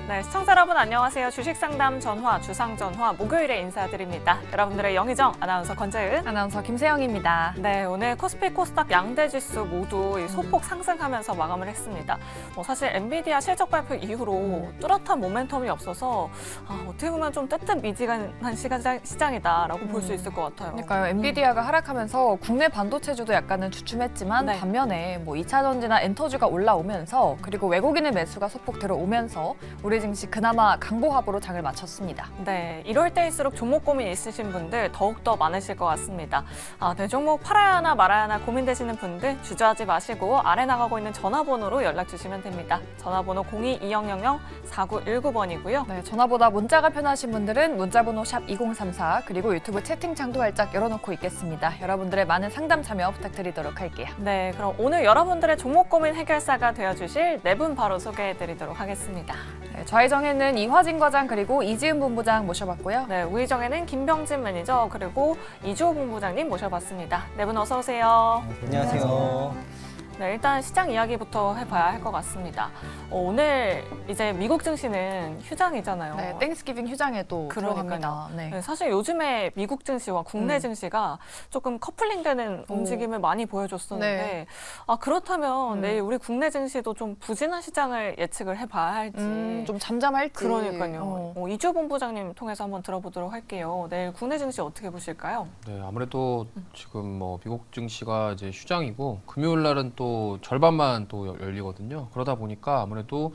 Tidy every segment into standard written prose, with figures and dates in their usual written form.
네, 시청자 여러분 안녕하세요. 주식상담 전화, 주상전화 목요일에 인사드립니다. 여러분들의 영희정 아나운서 권재은, 아나운서 김세영입니다. 네, 오늘 코스피, 코스닥 양대 지수 모두 소폭 상승하면서 마감을 했습니다. 사실 엔비디아 실적 발표 이후로 뚜렷한 모멘텀이 없어서 어떻게 보면 좀 뜨뜻미지근한 시장이다라고 볼 수 있을 것 같아요. 그러니까요. 엔비디아가 하락하면서 국내 반도체주도 약간은 주춤했지만 네. 반면에 2차 전지나 엔터주가 올라오면서 그리고 외국인의 매수가 소폭 들어오면서 우리 증시 그나마 강보합으로 장을 마쳤습니다. 네, 이럴 때일수록 종목 고민 있으신 분들 더욱더 많으실 것 같습니다. 네, 종목 팔아야 하나 말아야 하나 고민되시는 분들 주저하지 마시고 아래 나가고 있는 전화번호로 연락 주시면 됩니다. 전화번호 02-2000-4919번이고요. 네, 전화보다 문자가 편하신 분들은 문자번호 샵 2034 그리고 유튜브 채팅창도 활짝 열어놓고 있겠습니다. 여러분들의 많은 상담 참여 부탁드리도록 할게요. 네, 그럼 오늘 여러분들의 종목 고민 해결사가 되어주실 네 분 바로 소개해드리도록 하겠습니다. 네, 좌의정에는 이화진 과장 그리고 이지은 본부장 모셔봤고요. 네, 우의정에는 김병진 매니저 그리고 이주호 본부장님 모셔봤습니다. 네 분 어서 오세요. 안녕하세요. 네, 일단 시장 이야기부터 해봐야 할 것 같습니다. 오늘 이제 미국 증시는 휴장이잖아요. 네, 땡스기빙 휴장에도 들어갑니다. 네. 네, 사실 요즘에 미국 증시와 국내 증시가 조금 커플링되는 움직임을 많이 보여줬었는데 네. 그렇다면 내일 우리 국내 증시도 좀 부진한 시장을 예측을 해봐야 할지 좀 잠잠할지. 그러니까요. 이주호 본부장님 통해서 한번 들어보도록 할게요. 내일 국내 증시 어떻게 보실까요? 네, 아무래도 지금 미국 증시가 이제 휴장이고 금요일 날은 또 절반만 또 열리거든요. 그러다 보니까 아무래도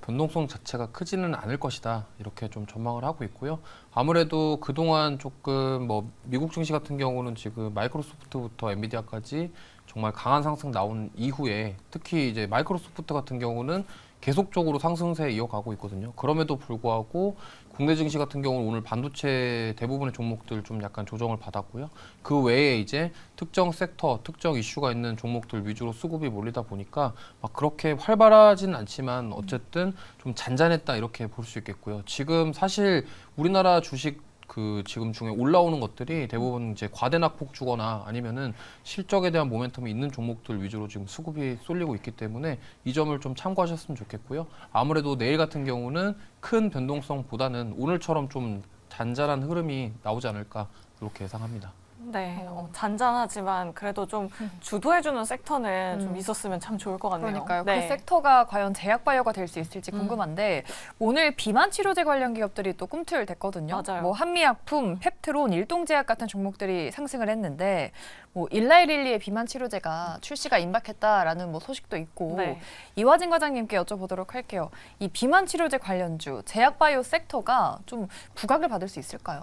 변동성 자체가 크지는 않을 것이다. 이렇게 좀 전망을 하고 있고요. 아무래도 그동안 조금 미국 증시 같은 경우는 지금 마이크로소프트부터 엔비디아까지 정말 강한 상승 나온 이후에 특히 이제 마이크로소프트 같은 경우는 계속적으로 상승세 이어가고 있거든요. 그럼에도 불구하고 국내 증시 같은 경우는 오늘 반도체 대부분의 종목들 좀 약간 조정을 받았고요. 그 외에 이제 특정 섹터, 특정 이슈가 있는 종목들 위주로 수급이 몰리다 보니까 막 그렇게 활발하진 않지만 어쨌든 좀 잔잔했다 이렇게 볼 수 있겠고요. 지금 사실 우리나라 주식 지금 중에 올라오는 것들이 대부분 이제 과대 낙폭 주거나 아니면은 실적에 대한 모멘텀이 있는 종목들 위주로 지금 수급이 쏠리고 있기 때문에 이 점을 좀 참고하셨으면 좋겠고요. 아무래도 내일 같은 경우는 큰 변동성보다는 오늘처럼 좀 잔잔한 흐름이 나오지 않을까 이렇게 예상합니다. 네, 잔잔하지만 그래도 좀 주도해주는 섹터는 좀 있었으면 참 좋을 것 같네요. 그러니까요. 네. 그 섹터가 과연 제약바이오가 될 수 있을지 궁금한데 오늘 비만 치료제 관련 기업들이 또 꿈틀댔거든요. 맞아요. 한미약품, 펩트론, 일동제약 같은 종목들이 상승을 했는데 일라이릴리의 비만 치료제가 출시가 임박했다라는 소식도 있고 네. 이화진 과장님께 여쭤보도록 할게요. 이 비만 치료제 관련주, 제약바이오 섹터가 좀 부각을 받을 수 있을까요?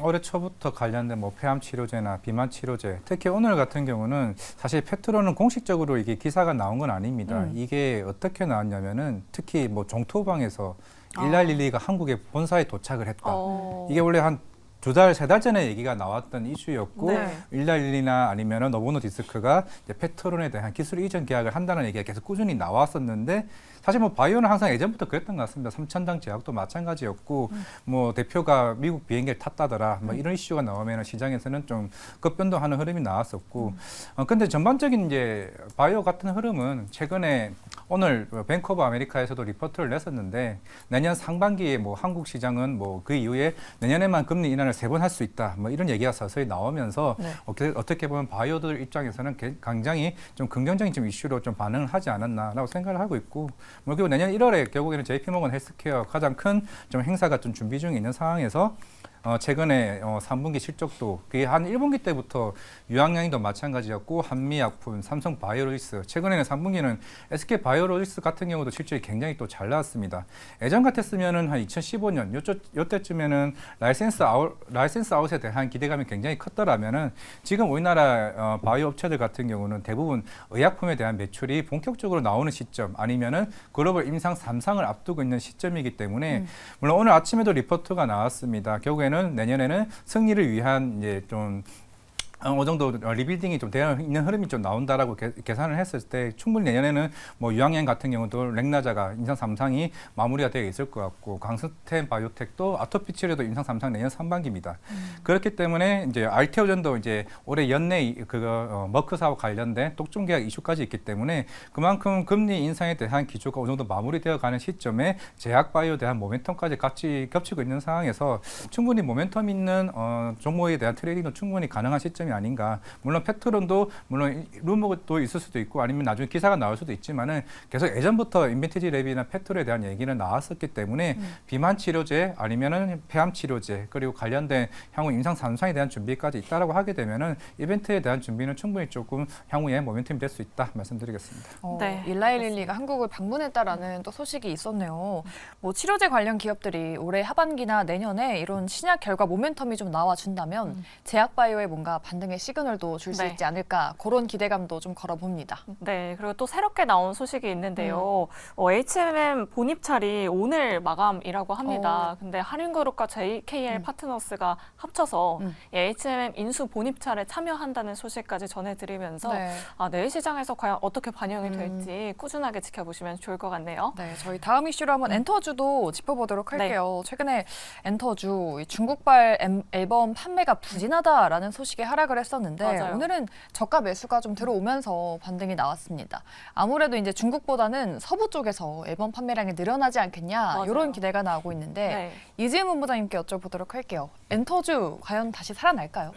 올해 초부터 관련된 폐암 치료제나 비만 치료제, 특히 오늘 같은 경우는 사실 펩트론은 공식적으로 이게 기사가 나온 건 아닙니다. 이게 어떻게 나왔냐면은 특히 종토방에서 일라릴리가 한국에 본사에 도착을 했다. 이게 원래 한 2달, 3달 전에 얘기가 나왔던 이슈였고 네. 일라릴리나 아니면 노보노디스크가 펩트론에 대한 기술 이전 계약을 한다는 얘기가 계속 꾸준히 나왔었는데 사실 바이오는 항상 예전부터 그랬던 것 같습니다. 삼천당 제약도 마찬가지였고 대표가 미국 비행기를 탔다더라 이런 이슈가 나오면 시장에서는 좀 급변동하는 흐름이 나왔었고 근데 전반적인 이제 바이오 같은 흐름은 최근에 오늘 뱅크 오브 아메리카에서도 리포트를 냈었는데 내년 상반기에 한국 시장은 그 이후에 내년에만 금리 인하를 3번 할 수 있다 이런 얘기가 서서히 나오면서 네. 어떻게 보면 바이오들 입장에서는 굉장히 좀 긍정적인 좀 이슈로 좀 반응을 하지 않았나라고 생각을 하고 있고 그리고 내년 1월에 결국에는 JP모건 헬스케어 가장 큰 좀 행사가 좀 준비 중에 있는 상황에서 최근에 3분기 실적도 그게 한 1분기 때부터 유황양이도 마찬가지였고 한미약품, 삼성바이오로직스 최근에는 3분기는 SK바이오로직스 같은 경우도 실적이 굉장히 또 잘 나왔습니다. 예전 같았으면은 한 2015년 요때쯤에는 라이센스 아웃에 대한 기대감이 굉장히 컸더라면은 지금 우리나라 바이오 업체들 같은 경우는 대부분 의약품에 대한 매출이 본격적으로 나오는 시점 아니면은 글로벌 임상 3상을 앞두고 있는 시점이기 때문에 물론 오늘 아침에도 리포트가 나왔습니다. 결국에는 내년에는 승리를 위한 이제 좀 어느 정도 리빌딩이 좀 되어 있는 흐름이 좀 나온다라고 계산을 했을 때 충분히 내년에는 뭐 유황연 같은 경우도 렉나자가 인상 3상이 마무리가 되어 있을 것 같고 강스텐 바이오텍도 아토피 치료도 인상 3상 내년 상반기입니다. 그렇기 때문에 이제 알테오전도 이제 올해 연내 머크사와 관련된 독점 계약 이슈까지 있기 때문에 그만큼 금리 인상에 대한 기조가 어느 정도 마무리되어 가는 시점에 제약바이오에 대한 모멘텀까지 같이 겹치고 있는 상황에서 충분히 모멘텀 있는 종목에 대한 트레이딩도 충분히 가능한 시점이 아닌가. 물론 페트론도 물론 루머도 있을 수도 있고 아니면 나중에 기사가 나올 수도 있지만은 계속 예전부터 인벤티지 랩이나 페트롤에 대한 얘기는 나왔었기 때문에 비만 치료제 아니면은 폐암 치료제 그리고 관련된 향후 임상 3상에 대한 준비까지 있다라고 하게 되면은 이벤트에 대한 준비는 충분히 조금 향후에 모멘텀이 될 수 있다 말씀드리겠습니다. 네, 일라이릴리가 한국을 방문했다라는 또 소식이 있었네요. 뭐 치료제 관련 기업들이 올해 하반기나 내년에 이런 신약 결과 모멘텀이 좀 나와준다면 제약바이오에 뭔가 반등의 시그널도 줄 수 네. 있지 않을까 그런 기대감도 좀 걸어봅니다. 네, 그리고 또 새롭게 나온 소식이 있는데요. H&M 본입찰이 오늘 마감이라고 합니다. 근데 한인그룹과 JKL 파트너스가 합쳐서 이 H&M 인수 본입찰에 참여한다는 소식까지 전해드리면서 네. 내일 시장에서 과연 어떻게 반영이 될지 꾸준하게 지켜보시면 좋을 것 같네요. 네, 저희 다음 이슈로 한번 엔터주도 짚어보도록 할게요. 최근에 엔터주 중국발 앨범 판매가 부진하다라는 소식에 하락을 했었는데 맞아요. 오늘은 저가 매수가 좀 들어오면서 반등이 나왔습니다. 아무래도 이제 중국보다는 서부 쪽에서 앨범 판매량이 늘어나지 않겠냐 맞아요. 이런 기대가 나오고 있는데 네. 이지은 본부장님께 여쭤보도록 할게요. 엔터주 과연 다시 살아날까요?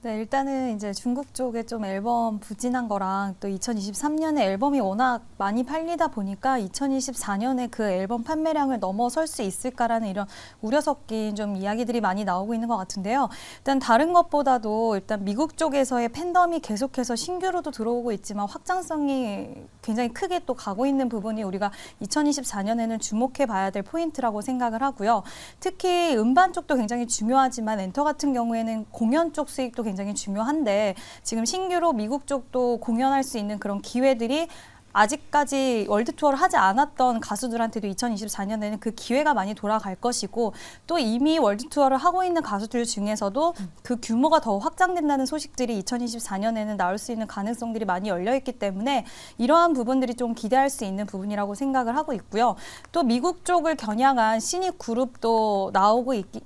네, 일단은 이제 중국 쪽에 좀 앨범 부진한 거랑 또 2023년에 앨범이 워낙 많이 팔리다 보니까 2024년에 그 앨범 판매량을 넘어설 수 있을까라는 이런 우려 섞인 좀 이야기들이 많이 나오고 있는 것 같은데요. 일단 다른 것보다도 일단 미국 쪽에서의 팬덤이 계속해서 신규로도 들어오고 있지만 확장성이 굉장히 크게 또 가고 있는 부분이 우리가 2024년에는 주목해 봐야 될 포인트라고 생각을 하고요. 특히 음반 쪽도 굉장히 중요하지만 엔터 같은 경우에는 공연 쪽 수익도 굉장히 중요한데 지금 신규로 미국 쪽도 공연할 수 있는 그런 기회들이 아직까지 월드 투어를 하지 않았던 가수들한테도 2024년에는 그 기회가 많이 돌아갈 것이고 또 이미 월드 투어를 하고 있는 가수들 중에서도 그 규모가 더 확장된다는 소식들이 2024년에는 나올 수 있는 가능성들이 많이 열려 있기 때문에 이러한 부분들이 좀 기대할 수 있는 부분이라고 생각을 하고 있고요. 또 미국 쪽을 겨냥한 신입 그룹도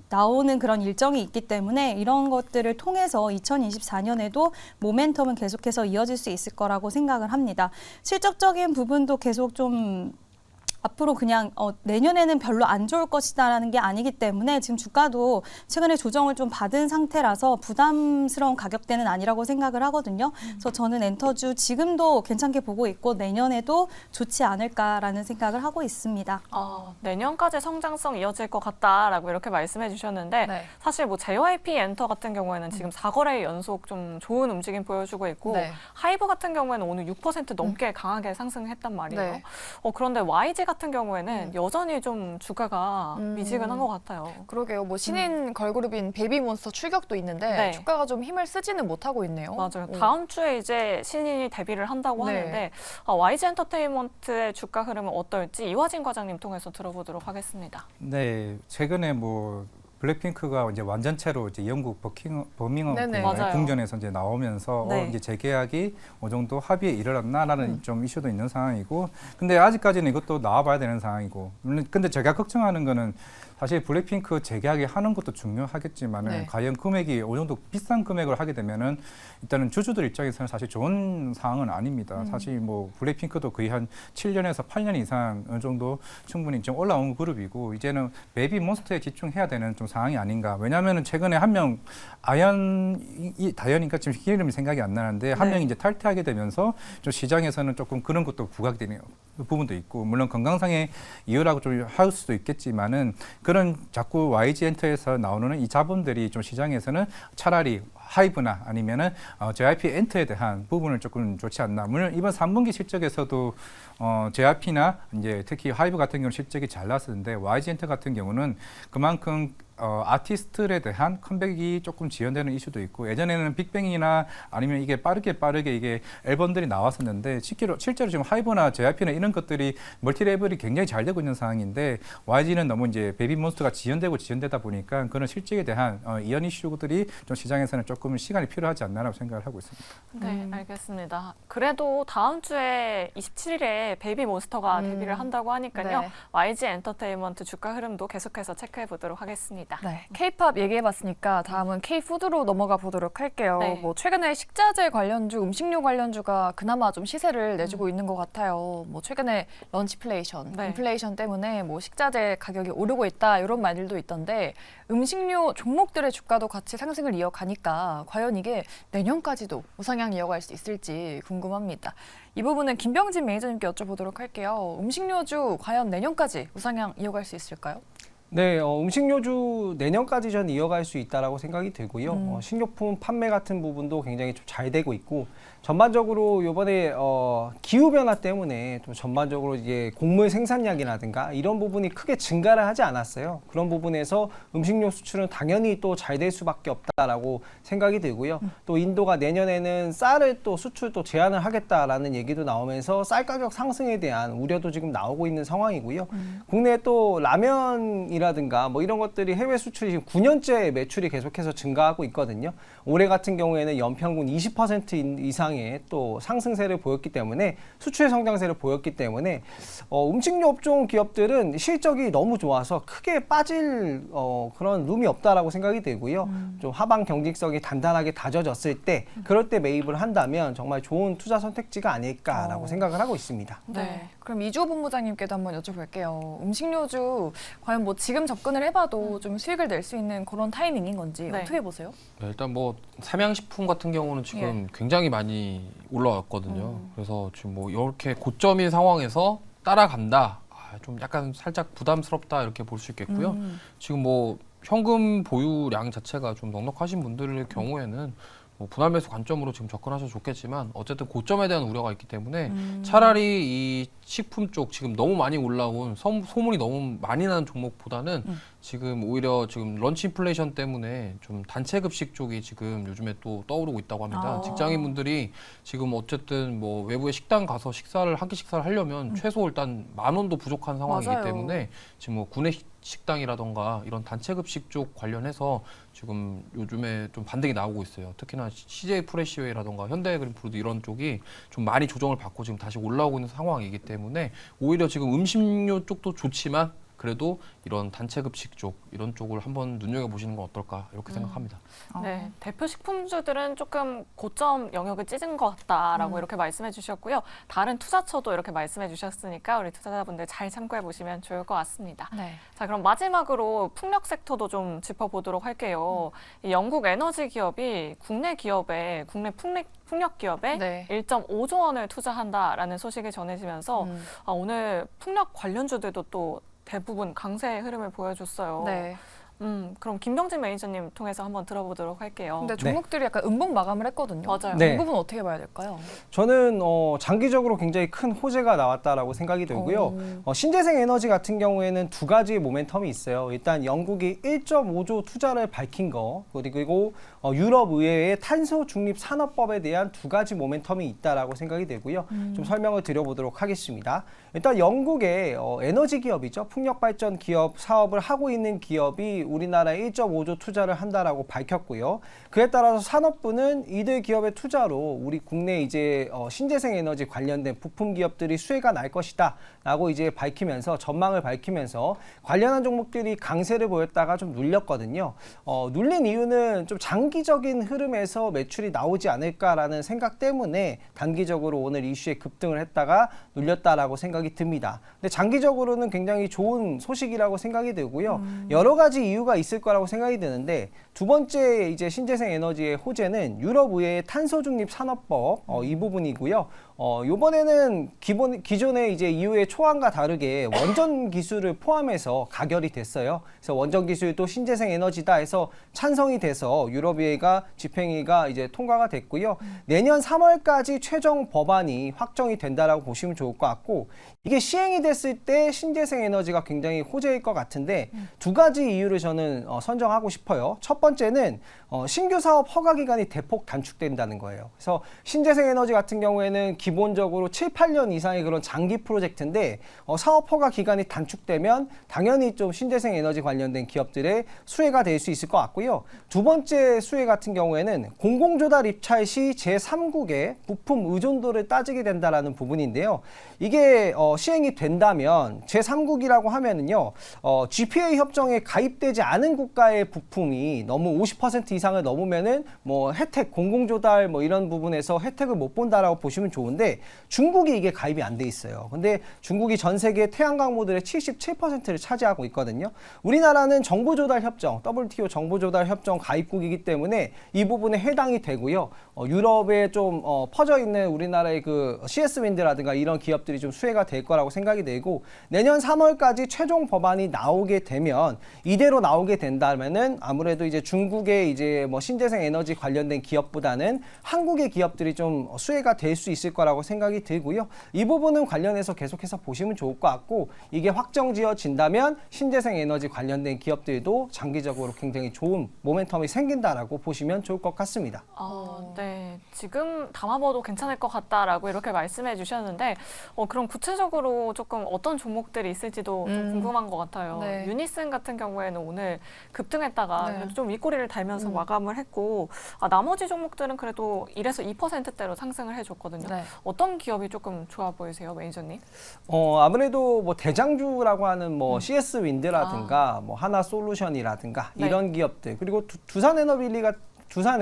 나오는 그런 일정이 있기 때문에 이런 것들을 통해서 2024년에도 모멘텀은 계속해서 이어질 수 있을 거라고 생각을 합니다. 실적적인 부분도 계속 좀 앞으로 그냥 내년에는 별로 안 좋을 것이다라는 게 아니기 때문에 지금 주가도 최근에 조정을 좀 받은 상태라서 부담스러운 가격대는 아니라고 생각을 하거든요. 그래서 저는 엔터주 지금도 괜찮게 보고 있고 내년에도 좋지 않을까라는 생각을 하고 있습니다. 내년까지 성장성 이어질 것 같다라고 이렇게 말씀해 주셨는데 네. 사실 뭐 JYP 엔터 같은 경우에는 지금 4거래 연속 좀 좋은 움직임 보여주고 있고 네. 하이브 같은 경우에는 오늘 6% 넘게 강하게 상승했단 말이에요. 네. 그런데 YG 같은 경우에는 여전히 좀 주가가 미지근한 것 같아요. 그러게요. 뭐 신인 걸그룹인 베이비몬스터 출격도 있는데 네. 주가가 좀 힘을 쓰지는 못하고 있네요. 맞아요. 다음 주에 이제 신인이 데뷔를 한다고 네. 하는데 YG 엔터테인먼트의 주가 흐름은 어떨지 이화진 과장님 통해서 들어보도록 하겠습니다. 네, 최근에 뭐 블랙핑크가 이제 완전체로 이제 영국 버밍엄 네네. 맞아요. 궁전에서 이제 나오면서 네. 이제 재계약이 어느 정도 합의에 이르렀나라는 좀 이슈도 있는 상황이고, 근데 아직까지는 이것도 나와봐야 되는 상황이고, 근데 제가 걱정하는 거는 사실 블랙핑크 재계약이 하는 것도 중요하겠지만은 네. 과연 금액이 어느 정도 비싼 금액을 하게 되면은 일단은 주주들 입장에서는 사실 좋은 상황은 아닙니다. 사실 뭐 블랙핑크도 거의 한 7년에서 8년 이상 어느 정도 충분히 좀 올라온 그룹이고 이제는 베이비 몬스터에 집중해야 되는 좀 상황이 아닌가. 왜냐하면은 최근에 한 명 다현인가 지금 이름이 생각이 안 나는데 한 네. 명이 이제 탈퇴하게 되면서 좀 시장에서는 조금 그런 것도 부각되는 부분도 있고 물론 건강상의 이유라고 좀 할 수도 있겠지만은 그런 자꾸 YG 엔터에서 나오는 이 자본들이 좀 시장에서는 차라리 하이브나 아니면은 JYP 엔터에 대한 부분을 조금 좋지 않나. 물론 이번 3분기 실적에서도 JYP나 이제 특히 하이브 같은 경우는 실적이 잘 나왔었는데 YG 엔터 같은 경우는 그만큼 아티스트에 대한 컴백이 조금 지연되는 이슈도 있고 예전에는 빅뱅이나 아니면 이게 빠르게 이게 앨범들이 나왔었는데 실제로 지금 하이브나 JYP나 이런 것들이 멀티레벨이 굉장히 잘 되고 있는 상황인데 YG는 너무 이제 베이비몬스터가 지연되다 보니까 그런 실적에 대한 이연 이슈들이 좀 시장에서는 조금 조금 시간이 필요하지 않나라고 생각을 하고 있습니다. 네, 알겠습니다. 그래도 다음 주에 27일에 베이비몬스터가 데뷔를 한다고 하니까요. 네. YG 엔터테인먼트 주가 흐름도 계속해서 체크해 보도록 하겠습니다. 네, K-팝 얘기해봤으니까 다음은 K-푸드로 넘어가 보도록 할게요. 네. 뭐 최근에 식자재 관련주, 음식료 관련주가 그나마 좀 시세를 내주고 있는 것 같아요. 뭐 최근에 런치플레이션, 네. 인플레이션 때문에 뭐 식자재 가격이 오르고 있다 이런 말들도 있던데 음식료 종목들의 주가도 같이 상승을 이어가니까 과연 이게 내년까지도 우상향 이어갈 수 있을지 궁금합니다. 이 부분은 김병진 매니저님께 여쭤보도록 할게요. 음식료주 과연 내년까지 우상향 이어갈 수 있을까요? 네, 음식료주 내년까지 전 이어갈 수 있다라고 생각이 들고요. 식료품 판매 같은 부분도 굉장히 좀 잘 되고 있고 전반적으로 이번에 기후 변화 때문에 좀 전반적으로 이제 곡물 생산량이라든가 이런 부분이 크게 증가를 하지 않았어요. 그런 부분에서 음식료 수출은 당연히 또 잘 될 수밖에 없다라고 생각이 들고요. 또 인도가 내년에는 쌀을 또 수출 또 제한을 하겠다라는 얘기도 나오면서 쌀 가격 상승에 대한 우려도 지금 나오고 있는 상황이고요. 국내 또 라면이라든가 뭐 이런 것들이 해외 수출이 지금 9년째 매출이 계속해서 증가하고 있거든요. 올해 같은 경우에는 연평균 20% 이상의 또 상승세를 보였기 때문에 수출 성장세를 보였기 때문에 음식료 업종 기업들은 실적이 너무 좋아서 크게 빠질 그런 룸이 없다라고 생각이 들고요. 좀 하방 경직성이 단단하게 다져졌을 때 그럴 때 매입을 한다면 정말 좋은 투자 선택지가 아닐까라고 생각을 하고 있습니다. 네. 그럼 이주호 본부장님께도 한번 여쭤볼게요. 음식료주 과연 뭐 지금 접근을 해봐도 좀 수익을 낼 수 있는 그런 타이밍인 건지 네. 어떻게 보세요? 네, 일단 뭐 삼양식품 같은 경우는 지금 굉장히 많이 올라왔거든요. 그래서 지금 뭐 이렇게 고점인 상황에서 따라간다. 좀 약간 살짝 부담스럽다 이렇게 볼 수 있겠고요. 지금 뭐 현금 보유량 자체가 좀 넉넉하신 분들의 경우에는 뭐 분할 매수 관점으로 지금 접근하셔도 좋겠지만 어쨌든 고점에 대한 우려가 있기 때문에 차라리 이 식품 쪽 지금 너무 많이 올라온 소문이 너무 많이 나는 종목보다는 지금 오히려 지금 런치 인플레이션 때문에 좀 단체 급식 쪽이 지금 요즘에 또 떠오르고 있다고 합니다. 직장인분들이 지금 어쨌든 뭐 외부에 식당 가서 한 끼 식사를 하려면 최소 일단 10,000원도 부족한 상황이기 맞아요. 때문에 지금 뭐 구내 식당이라던가 이런 단체 급식 쪽 관련해서 지금 요즘에 좀 반등이 나오고 있어요. 특히나 CJ 프레시웨이라던가 현대그린푸드 이런 쪽이 좀 많이 조정을 받고 지금 다시 올라오고 있는 상황이기 때문에 오히려 지금 음식료 쪽도 좋지만 그래도 이런 단체 급식 쪽 이런 쪽을 한번 눈여겨보시는 건 어떨까 이렇게 생각합니다. 네, 대표 식품주들은 조금 고점 영역을 찢은 것 같다라고 이렇게 말씀해 주셨고요. 다른 투자처도 이렇게 말씀해 주셨으니까 우리 투자자분들 잘 참고해 보시면 좋을 것 같습니다. 네. 자, 그럼 마지막으로 풍력 섹터도 좀 짚어보도록 할게요. 이 영국 에너지 기업이 국내 풍력 기업에 네. 1.5조 원을 투자한다라는 소식이 전해지면서 오늘 풍력 관련주들도 또 대부분 강세의 흐름을 보여줬어요. 네. 그럼 김병진 매니저님 통해서 한번 들어보도록 할게요. 근데 종목들이 약간 음봉 마감을 했거든요. 맞아요. 네. 이 부분 어떻게 봐야 될까요? 저는 장기적으로 굉장히 큰 호재가 나왔다라고 생각이 들고요. 신재생 에너지 같은 경우에는 두 가지 모멘텀이 있어요. 일단 영국이 1.5조 투자를 밝힌 거, 그리고 유럽 의회의 탄소 중립 산업법에 대한 두 가지 모멘텀이 있다라고 생각이 되고요. 좀 설명을 드려보도록 하겠습니다. 일단 영국의 에너지 기업이죠. 풍력 발전 기업 사업을 하고 있는 기업이 우리나라에 1.5조 투자를 한다라고 밝혔고요. 그에 따라서 산업부는 이들 기업의 투자로 우리 국내 이제 신재생 에너지 관련된 부품 기업들이 수혜가 날 것이다라고 이제 밝히면서 전망을 밝히면서 관련한 종목들이 강세를 보였다가 좀 눌렸거든요. 눌린 이유는 좀 장기적인 흐름에서 매출이 나오지 않을까라는 생각 때문에 단기적으로 오늘 이슈에 급등을 했다가 눌렸다라고 생각이 듭니다. 근데 장기적으로는 굉장히 좋은 소식이라고 생각이 들고요. 여러 가지 이유가 있을 거라고 생각이 드는데 두 번째 이제 신재생 에너지의 호재는 유럽 의회의 탄소 중립 산업법 이 부분이고요. 이번에는 기존의 이제 EU의 초안과 다르게 원전 기술을 포함해서 가결이 됐어요. 그래서 원전 기술도 신재생 에너지다 해서 찬성이 돼서 유럽의회가 집행위가 이제 통과가 됐고요. 내년 3월까지 최종 법안이 확정이 된다라고 보시면 좋을 것 같고 이게 시행이 됐을 때 신재생 에너지가 굉장히 호재일 것 같은데 두 가지 이유를 저는 선정하고 싶어요. 첫 번째는 신규 사업 허가 기간이 대폭 단축된다는 거예요. 그래서 신재생 에너지 같은 경우에는 기본적으로 7, 8년 이상의 그런 장기 프로젝트인데 사업 허가 기간이 단축되면 당연히 좀 신재생 에너지 관련된 기업들의 수혜가 될 수 있을 것 같고요. 두 번째 수혜 같은 경우에는 공공조달 입찰 시 제3국의 부품 의존도를 따지게 된다라는 부분인데요. 이게 시행이 된다면 제3국이라고 하면은요, GPA 협정에 가입되지 않은 국가의 부품이 너무 50% 이상을 넘으면은 뭐 혜택, 공공조달 뭐 이런 부분에서 혜택을 못 본다라고 보시면 좋은데 중국이 이게 가입이 안 돼 있어요. 근데 중국이 전 세계 태양광 모듈의 77%를 차지하고 있거든요. 우리나라는 정보조달 협정, WTO 정보조달 협정 가입국이기 때문에 이 부분에 해당이 되고요. 유럽에 좀 퍼져 있는 우리나라의 그 CS 윈드라든가 이런 기업들이 좀 수혜가 될 거라고 생각이 되고 내년 3월까지 최종 법안이 나오게 되면 이대로 나오게 된다면은 아무래도 이제 중국의 이제 뭐 신재생 에너지 관련된 기업보다는 한국의 기업들이 좀 수혜가 될 수 있을 거라고 생각이 들고요. 이 부분은 관련해서 계속해서 보시면 좋을 것 같고 이게 확정지어진다면 신재생 에너지 관련된 기업들도 장기적으로 굉장히 좋은 모멘텀이 생긴다라고 보시면 좋을 것 같습니다. 네. 지금 담아봐도 괜찮을 것 같다라고 이렇게 말씀해 주셨는데 그럼 구체적으로 조금 어떤 종목들이 있을지도 좀 궁금한 것 같아요. 네. 유니슨 같은 경우에는 오늘 급등했다가 네. 좀 윗꼬리를 달면서 마감을 했고 나머지 종목들은 그래도 1에서 2%대로 상승을 해줬거든요. 네. 어떤 기업이 조금 좋아 보이세요, 매니저님? 아무래도 뭐 대장주라고 하는 뭐 CS 윈드라든가 뭐 하나솔루션이라든가 네. 이런 기업들 그리고 두산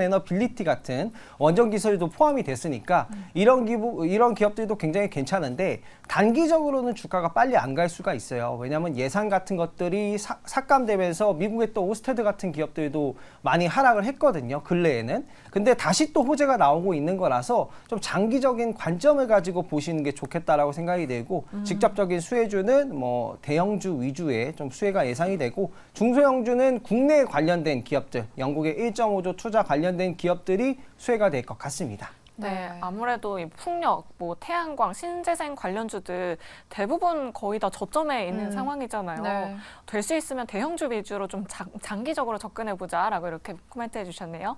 에너빌리티 같은 원전 기술도 포함이 됐으니까 이런 기업들도 굉장히 괜찮은데 단기적으로는 주가가 빨리 안 갈 수가 있어요. 왜냐하면 예산 같은 것들이 삭감되면서 미국의 또 오스테드 같은 기업들도 많이 하락을 했거든요. 근래에는. 근데 다시 또 호재가 나오고 있는 거라서 좀 장기적인 관점을 가지고 보시는 게 좋겠다라고 생각이 되고 직접적인 수혜주는 뭐 대형주 위주의 좀 수혜가 예상이 되고 중소형주는 국내에 관련된 기업들, 영국의 1.5조 투자 관련된 기업들이 수혜가 될 것 같습니다. 네, 아무래도 이 풍력, 뭐 태양광, 신재생 관련주들 대부분 거의 다 저점에 있는 상황이잖아요. 네. 될 수 있으면 대형주 위주로 좀 장기적으로 접근해 보자라고 이렇게 코멘트 해주셨네요.